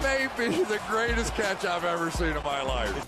That may be the greatest catch I've ever seen in my life.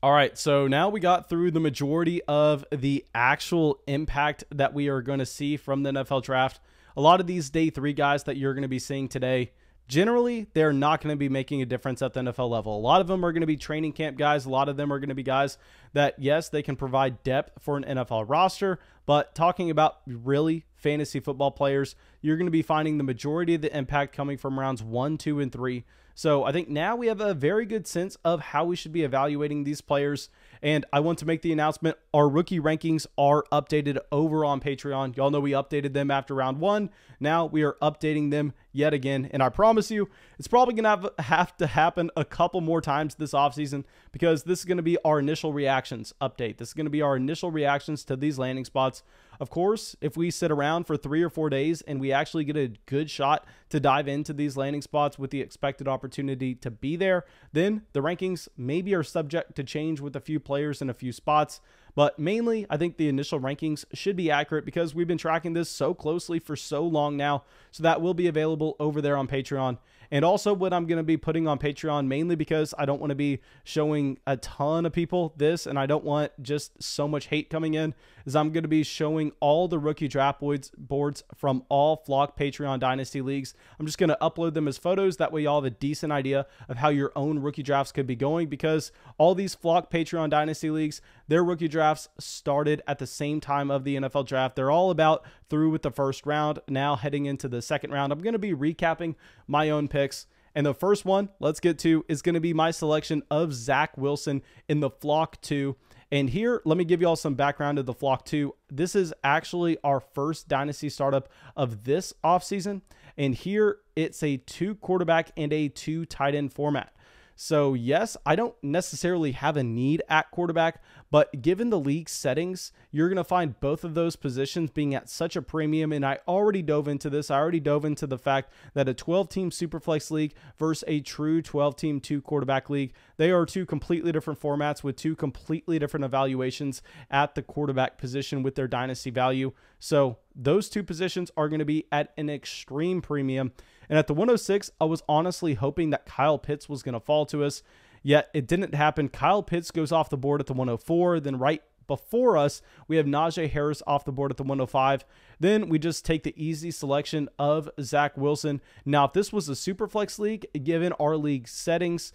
All right, so now we got through the majority of the actual impact that we are going to see from the NFL draft. A lot of these day 3 guys that you're going to be seeing today, generally, they're not going to be making a difference at the NFL level. A lot of them are going to be training camp guys. A lot of them are going to be guys that, yes, they can provide depth for an NFL roster, but talking about really fantasy football players, you're going to be finding the majority of the impact coming from rounds 1, 2, and 3. So I think now we have a very good sense of how we should be evaluating these players. And I want to make the announcement, our rookie rankings are updated over on Patreon. Y'all know we updated them after round 1. Now we are updating them yet again. And I promise you, it's probably going to have to happen a couple more times this offseason, because this is going to be our initial reactions update. This is going to be our initial reactions to these landing spots. Of course, if we sit around for 3 or 4 days and we actually get a good shot to dive into these landing spots with the expected opportunity to be there, then the rankings maybe are subject to change with a few players in a few spots. But mainly, I think the initial rankings should be accurate because we've been tracking this so closely for so long now. So that will be available over there on Patreon. And also what I'm going to be putting on Patreon, mainly because I don't want to be showing a ton of people this, and I don't want just so much hate coming in, is I'm going to be showing all the rookie draft boards from all Flock Patreon Dynasty leagues. I'm just going to upload them as photos. That way y'all have a decent idea of how your own rookie drafts could be going, because all these Flock Patreon Dynasty leagues, their rookie drafts started at the same time of the NFL draft. They're all about through with the first round, now heading into the second round. I'm going to be recapping my own picks. And the first one, let's get to, is going to be my selection of Zach Wilson in the Flock 2. And here, let me give you all some background of the Flock 2. This is actually our first Dynasty startup of this offseason. And here, it's a 2 quarterback and a 2 tight end format. So yes, I don't necessarily have a need at quarterback, but given the league settings, you're going to find both of those positions being at such a premium. And I already dove into this. I already dove into the fact that a 12-team Superflex league versus a true 12-team 2 quarterback league, they are 2 completely different formats with 2 completely different evaluations at the quarterback position with their dynasty value. So those 2 positions are going to be at an extreme premium. And at the 106, I was honestly hoping that Kyle Pitts was going to fall to us, yet it didn't happen. Kyle Pitts goes off the board at the 104. Then right before us, we have Najee Harris off the board at the 105. Then we just take the easy selection of Zach Wilson. Now, if this was a Superflex league, given our league settings,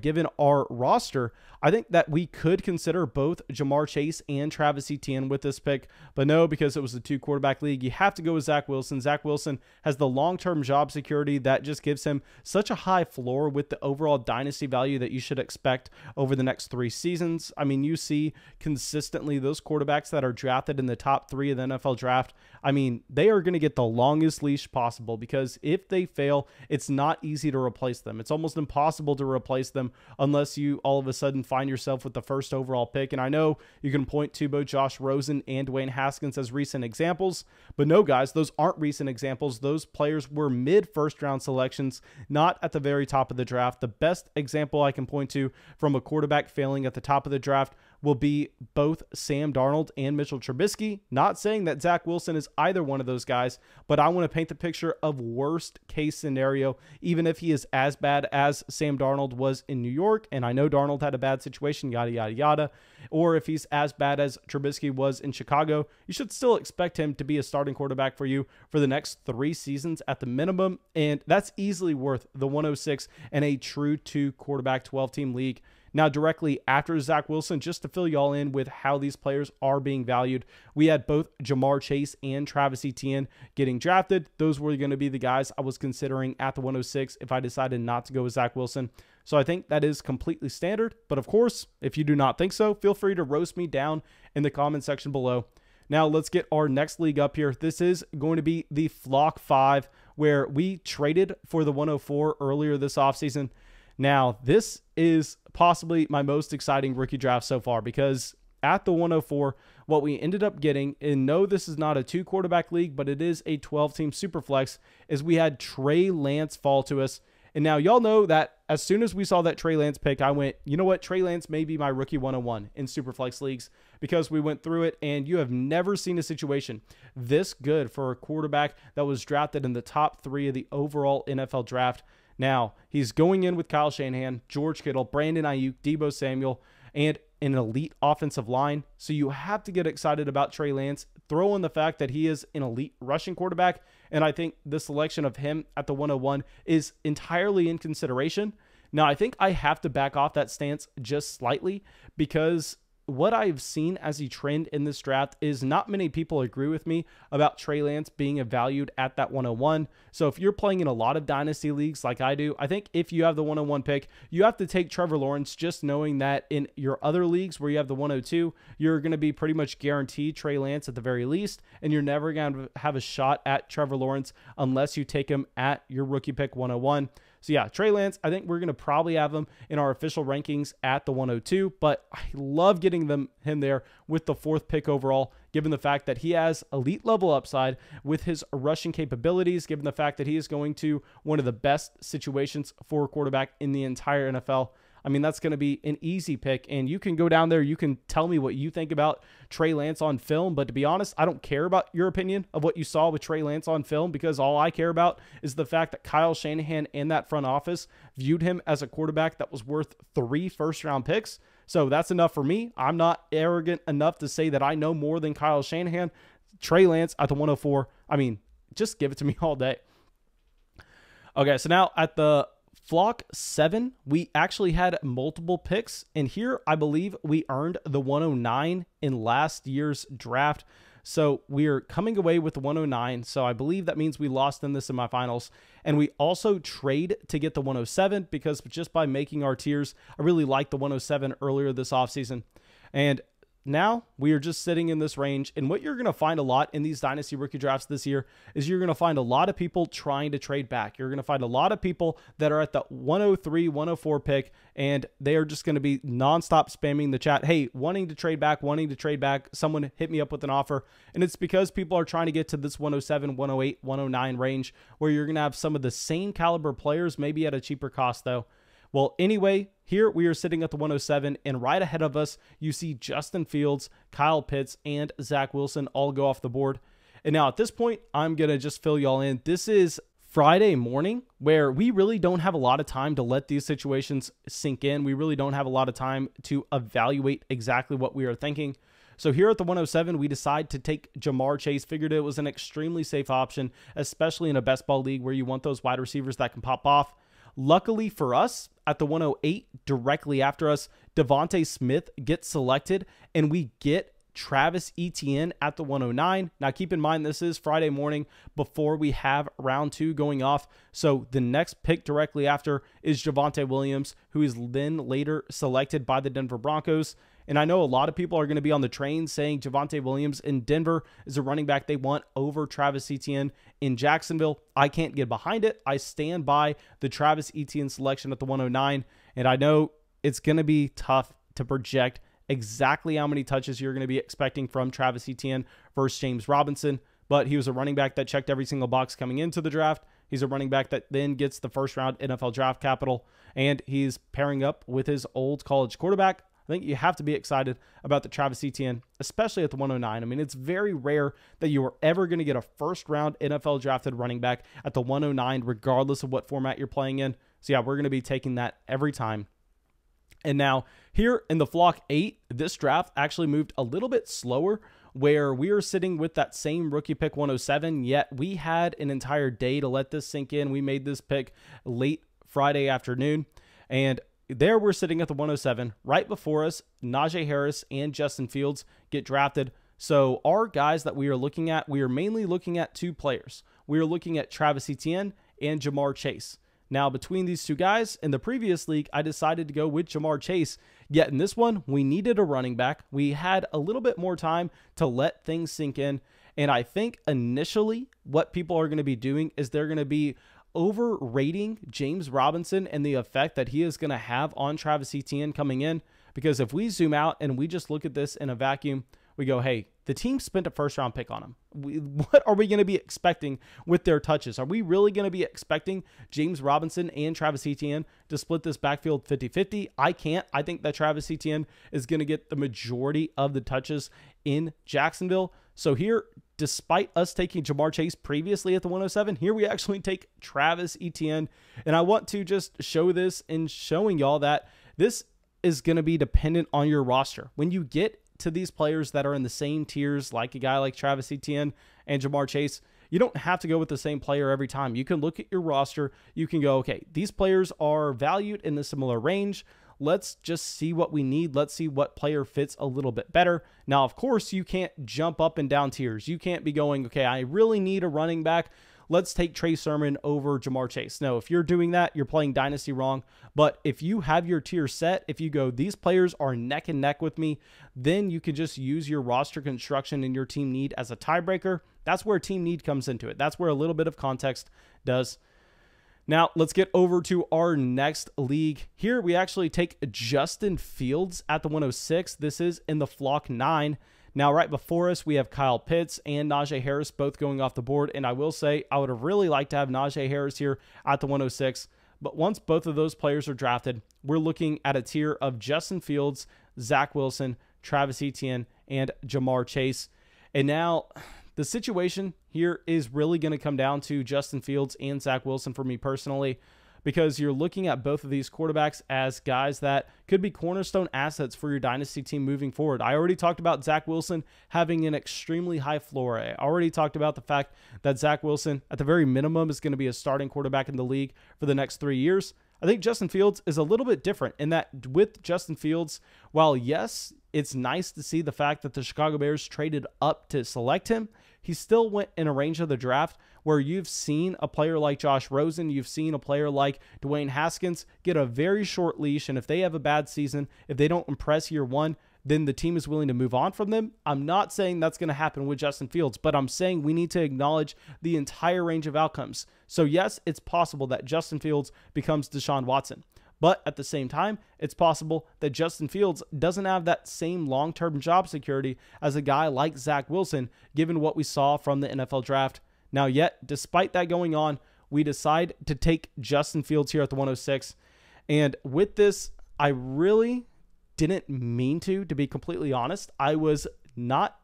given our roster, I think that we could consider both Jamar Chase and Travis Etienne with this pick. But no, because it was a 2 quarterback league, you have to go with Zach Wilson. Zach Wilson has the long-term job security that just gives him such a high floor with the overall dynasty value that you should expect over the next 3 seasons. I mean, you see consistently those quarterbacks that are drafted in the top 3 of the NFL draft, I mean, they are going to get the longest leash possible, because if they fail, it's not easy to replace them. It's almost impossible to replace them unless you all of a sudden find yourself with the first overall pick. And I know you can point to both Josh Rosen and Dwayne Haskins as recent examples, but no, guys, those aren't recent examples. Those players were mid-first round selections, not at the very top of the draft. The best example I can point to from a quarterback failing at the top of the draft will be both Sam Darnold and Mitchell Trubisky. Not saying that Zach Wilson is either one of those guys, but I want to paint the picture of worst case scenario, even if he is as bad as Sam Darnold was in New York, and I know Darnold had a bad situation, yada, yada, yada, or if he's as bad as Trubisky was in Chicago, you should still expect him to be a starting quarterback for you for the next 3 seasons at the minimum, and that's easily worth the 106 and a true 2 quarterback 12-team league. Now, directly after Zach Wilson, just to fill y'all in with how these players are being valued, we had both Jamar Chase and Travis Etienne getting drafted. Those were going to be the guys I was considering at the 106 if I decided not to go with Zach Wilson. So I think that is completely standard. But of course, if you do not think so, feel free to roast me down in the comment section below. Now, let's get our next league up here. This is going to be the Flock 5, where we traded for the 104 earlier this offseason. Now, this is possibly my most exciting rookie draft so far, because at the 104, what we ended up getting, and no, this is not a 2 quarterback league, but it is a 12-team Superflex, is we had Trey Lance fall to us. And now y'all know that as soon as we saw that Trey Lance pick, I went, you know what? Trey Lance may be my rookie 101 in Superflex leagues, because we went through it, and you have never seen a situation this good for a quarterback that was drafted in the top 3 of the overall NFL draft. Now, he's going in with Kyle Shanahan, George Kittle, Brandon Ayuk, Deebo Samuel, and an elite offensive line. So you have to get excited about Trey Lance. Throw in the fact that he is an elite rushing quarterback, and I think the selection of him at the 101 is entirely in consideration. Now, I think I have to back off that stance just slightly because what I've seen as a trend in this draft is not many people agree with me about Trey Lance being valued at that 101. So if you're playing in a lot of dynasty leagues like I do, I think if you have the 101 pick, you have to take Trevor Lawrence, just knowing that in your other leagues where you have the 102, you're going to be pretty much guaranteed Trey Lance at the very least, and you're never going to have a shot at Trevor Lawrence unless you take him at your rookie pick 101. So yeah, Trey Lance, I think we're going to probably have him in our official rankings at the 102, but I love getting him there with the 4th pick overall, given the fact that he has elite level upside with his rushing capabilities, given the fact that he is going to one of the best situations for a quarterback in the entire NFL. I mean, that's going to be an easy pick, and you can go down there. You can tell me what you think about Trey Lance on film, but to be honest, I don't care about your opinion of what you saw with Trey Lance on film, because all I care about is the fact that Kyle Shanahan and that front office viewed him as a quarterback that was worth 3 first-round picks. So that's enough for me. I'm not arrogant enough to say that I know more than Kyle Shanahan. Trey Lance at the 104, I mean, just give it to me all day. Okay, so now at the Flock 7, we actually had multiple picks, and here I believe we earned the 109 in last year's draft. So we're coming away with the 109, so I believe that means we lost in the semifinals. And we also trade to get the 107 because just by making our tiers, I really liked the 107 earlier this offseason. And now we are just sitting in this range, and what you're going to find a lot in these dynasty rookie drafts this year is you're going to find a lot of people trying to trade back. You're going to find a lot of people that are at the 103, 104 pick, and they are just going to be nonstop spamming the chat, hey, wanting to trade back, someone hit me up with an offer. And it's because people are trying to get to this 107, 108, 109 range where you're going to have some of the same caliber players, maybe at a cheaper cost though. Well, anyway, here we are sitting at the 107, and right ahead of us, you see Justin Fields, Kyle Pitts, and Zach Wilson all go off the board. And now at this point, I'm going to just fill y'all in. This is Friday morning where we really don't have a lot of time to let these situations sink in. We really don't have a lot of time to evaluate exactly what we are thinking. So here at the 107, we decide to take Ja'Marr Chase. Figured it was an extremely safe option, especially in a best ball league where you want those wide receivers that can pop off. Luckily for us, at the 108, directly after us, Devonta Smith gets selected, and we get Travis Etienne at the 109. Now, keep in mind, this is Friday morning before we have round 2 going off. So the next pick directly after is Javonte Williams, who is then later selected by the Denver Broncos. And I know a lot of people are going to be on the train saying Javonte Williams in Denver is a running back they want over Travis Etienne in Jacksonville. I can't get behind it. I stand by the Travis Etienne selection at the 109. And I know it's going to be tough to project exactly how many touches you're going to be expecting from Travis Etienne versus James Robinson. But he was a running back that checked every single box coming into the draft. He's a running back that then gets the first round NFL draft capital. And he's pairing up with his old college quarterback. I think you have to be excited about the Travis Etienne, especially at the 109. I mean, it's very rare that you are ever going to get a first-round NFL drafted running back at the 109, regardless of what format you're playing in. So, yeah, we're going to be taking that every time. And now, here in the Flock 8, this draft actually moved a little bit slower, where we are sitting with that same rookie pick 107, yet we had an entire day to let this sink in. We made this pick late Friday afternoon, and there we're sitting at the 107. Right before us, Najee Harris and Justin Fields get drafted. So our guys that we are looking at, we are mainly looking at 2 players. We are looking at Travis Etienne and Ja'Marr Chase. Now, between these 2 guys, in the previous league, I decided to go with Ja'Marr Chase. Yet in this one, we needed a running back. We had a little bit more time to let things sink in. And I think initially what people are going to be doing is they're going to be overrating James Robinson and the effect that he is going to have on Travis Etienne coming in. Because if we zoom out and we just look at this in a vacuum, we go, hey, the team spent a first-round pick on him. What are we going to be expecting with their touches? Are we really going to be expecting James Robinson and Travis Etienne to split this backfield 50-50? I can't. I think that Travis Etienne is going to get the majority of the touches in Jacksonville. So here, despite us taking Ja'Marr Chase previously at the 107, here we actually take Travis Etienne. And I want to just show this in showing y'all that this is going to be dependent on your roster. When you get to these players that are in the same tiers, like a guy like Travis Etienne and Ja'Marr Chase, you don't have to go with the same player every time. You can look at your roster. You can go, okay, these players are valued in a similar range. Let's just see what we need. Let's see what player fits a little bit better. Now, of course, you can't jump up and down tiers. You can't be going, okay, I really need a running back. Let's take Trey Sermon over Ja'Marr Chase. No, if you're doing that, you're playing Dynasty wrong. But if you have your tier set, if you go, these players are neck and neck with me, then you can just use your roster construction and your team need as a tiebreaker. That's where team need comes into it. That's where a little bit of context does. Now, let's get over to our next league. Here, we actually take Justin Fields at the 106. This is in the Flock 9. Now, right before us, we have Kyle Pitts and Najee Harris both going off the board. And I will say, I would have really liked to have Najee Harris here at the 106. But once both of those players are drafted, we're looking at a tier of Justin Fields, Zach Wilson, Travis Etienne, and Ja'Marr Chase. And now, the situation here is really going to come down to Justin Fields and Zach Wilson for me personally, because you're looking at both of these quarterbacks as guys that could be cornerstone assets for your dynasty team moving forward. I already talked about Zach Wilson having an extremely high floor. I already talked about the fact that Zach Wilson, at the very minimum, is going to be a starting quarterback in the league for the next 3 years. I think Justin Fields is a little bit different in that with Justin Fields, while yes, it's nice to see the fact that the Chicago Bears traded up to select him, he still went in a range of the draft where you've seen a player like Josh Rosen, you've seen a player like Dwayne Haskins get a very short leash, and if they have a bad season, if they don't impress year one, then the team is willing to move on from them. I'm not saying that's going to happen with Justin Fields, but I'm saying we need to acknowledge the entire range of outcomes. So yes, it's possible that Justin Fields becomes Deshaun Watson. But at the same time, it's possible that Justin Fields doesn't have that same long-term job security as a guy like Zach Wilson, given what we saw from the NFL draft. Now, yet, despite that going on, we decide to take Justin Fields here at the 106. And with this, I really didn't mean to be completely honest. I was not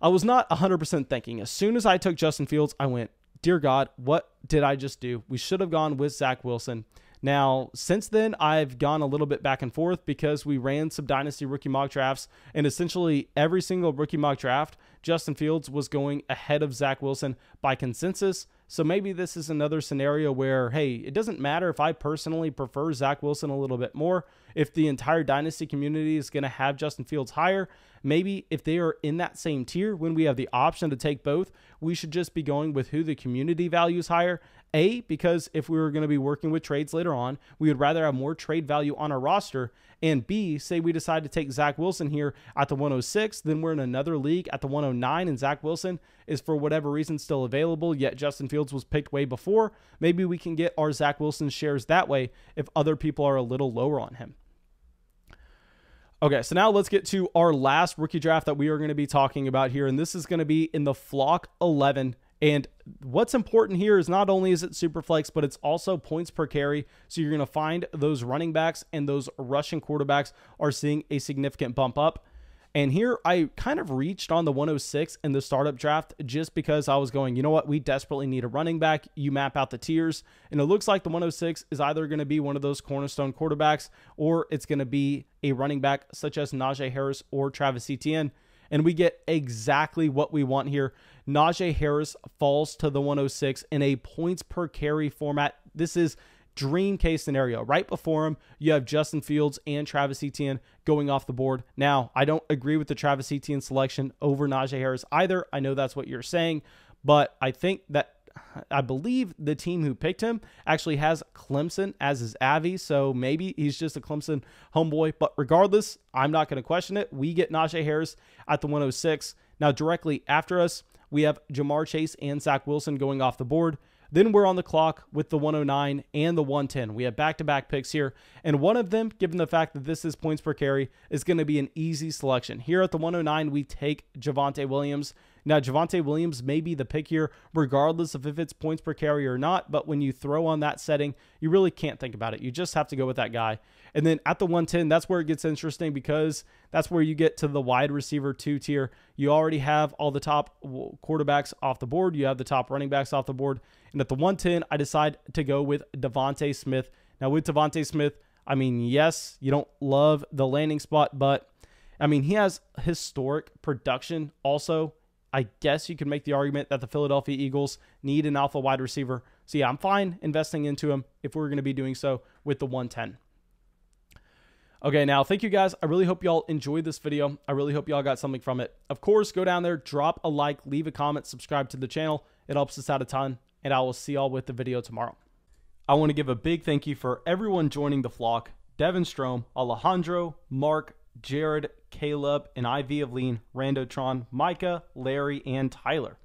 100% thinking. As soon as I took Justin Fields, I went, dear God, what did I just do? We should have gone with Zach Wilson. Now, since then, I've gone a little bit back and forth because we ran some Dynasty rookie mock drafts, and essentially every single rookie mock draft, Justin Fields was going ahead of Zach Wilson by consensus. So maybe this is another scenario where, hey, it doesn't matter if I personally prefer Zach Wilson a little bit more. If the entire Dynasty community is going to have Justin Fields higher, maybe if they are in that same tier, when we have the option to take both, we should just be going with who the community values higher. A, because if we were going to be working with trades later on, we would rather have more trade value on our roster. And B, say we decide to take Zach Wilson here at the 106, then we're in another league at the 109 and Zach Wilson is for whatever reason still available, yet Justin Fields was picked way before. Maybe we can get our Zach Wilson shares that way if other people are a little lower on him. Okay, so now let's get to our last rookie draft that we are going to be talking about here, and this is going to be in the Flock 11. And what's important here is not only is it super flex, but it's also points per carry. So you're going to find those running backs and those rushing quarterbacks are seeing a significant bump up. And here I kind of reached on the 106 in the startup draft just because I was going, you know what, we desperately need a running back. You map out the tiers, and it looks like the 106 is either going to be one of those cornerstone quarterbacks or it's going to be a running back such as Najee Harris or Travis Etienne. And we get exactly what we want here. Najee Harris falls to the 106 in a points per carry format. This is dream case scenario. Right before him, you have Justin Fields and Travis Etienne going off the board. Now, I don't agree with the Travis Etienne selection over Najee Harris either. I know that's what you're saying, but I believe the team who picked him actually has Clemson as his Avi, so maybe he's just a Clemson homeboy. But regardless, I'm not going to question it. We get Najee Harris at the 106. Now, directly after us, we have Ja'Marr Chase and Zach Wilson going off the board. Then we're on the clock with the 109 and the 110. We have back-to-back picks here, and one of them, given the fact that this is points per carry, is going to be an easy selection. Here at the 109, we take Javonte Williams. Now, Javonte Williams may be the pick here, regardless of if it's points per carry or not, but when you throw on that setting, you really can't think about it. You just have to go with that guy. And then at the 110, that's where it gets interesting because that's where you get to the wide receiver 2 tier. You already have all the top quarterbacks off the board. You have the top running backs off the board. And at the 110, I decide to go with Devonta Smith. Now, with Devonta Smith, I mean, yes, you don't love the landing spot, but I mean, he has historic production also. I guess you could make the argument that the Philadelphia Eagles need an alpha wide receiver. So yeah, I'm fine investing into him if we're going to be doing so with the 110. Okay, now thank you guys. I really hope y'all enjoyed this video. I really hope y'all got something from it. Of course, go down there, drop a like, leave a comment, subscribe to the channel. It helps us out a ton, and I will see y'all with the video tomorrow. I want to give a big thank you for everyone joining the flock. Devin Strom, Alejandro, Mark, Jared, Caleb, and IV of Lean, Randotron, Micah, Larry, and Tyler.